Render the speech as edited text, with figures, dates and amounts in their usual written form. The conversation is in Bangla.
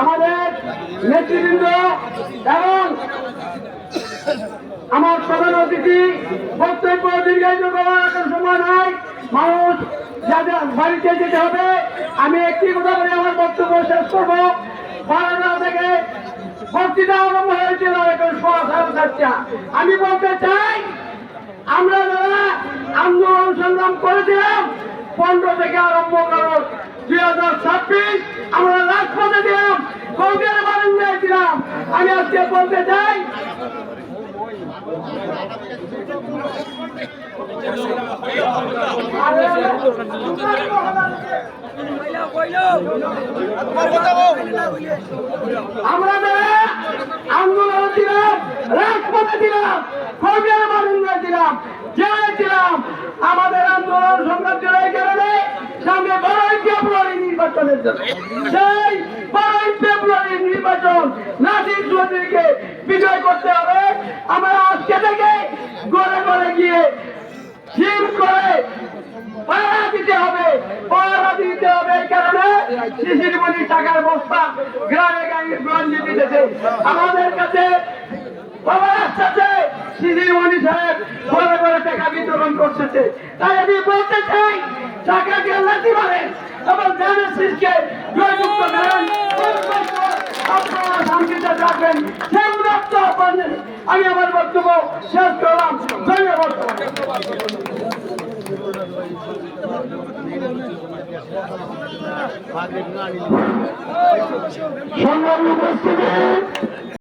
আমাদের নেতৃবৃন্দ এবং আমার প্রধান অতিথি বক্তব্য দীর্ঘায়িত করার এখন সময় নাই, মানুষ যাদের বাড়িতে যেতে হবে। আমি একটি কথা বলে আমার বক্তব্য শেষ করবো। 12টা থেকে বক্তৃতা আরম্ভ হয়েছিল, এখন 7:30। আমি বলতে চাই, আমরা যারা আন্দোলন সংগ্রাম করেছিলাম 15 থেকে আরম্ভ করো 2026 আমরা রাজপথে দিলাম, কংগ্রেস বারান্দায় দিলাম। আমি আজকে বলতে চাই, আমরা আন্দোলন ছিলাম, রাজপথে ছিলাম, কংগ্রেস বারান্দায় ছিলাম, জেলে ছিলাম। আমাদের আন্দোলন সংগ্রাম ছিল এই কারণে, সামনে 12ই ফেব্রুয়ারি নির্বাচনের জন্য। সেই 12ই ফেব্রুয়ারি নির্বাচন নাসির চৌধুরীকে বিজয় করতে হবে। আমরা আজকে থেকে ঘরে ঘরে গিয়ে জিম করে পাহারা দিতে হবে, পাহারা দিতে হবে। এই কারণে শিশির মনি টাকার বস্তা গ্রামে গঞ্জে দিতেছে। আমাদের কাছে খবর আসছে শিশির মনি সাহেব ঘরে ঘরে টাকা বিতরণ করতেছে। তাই আমি বলতে চাই, টাকাকে লাঠি মারেন এবং ধানের শীষকে জয়যুক্ত করেন, আপনারা শান্তিতে থাকবেন, সেই উদাত্ত আহ্বান। আমি আমার বক্তব্য শেষ করলাম। ধন্যবাদ। সংগ্রামী উপস্থিতি।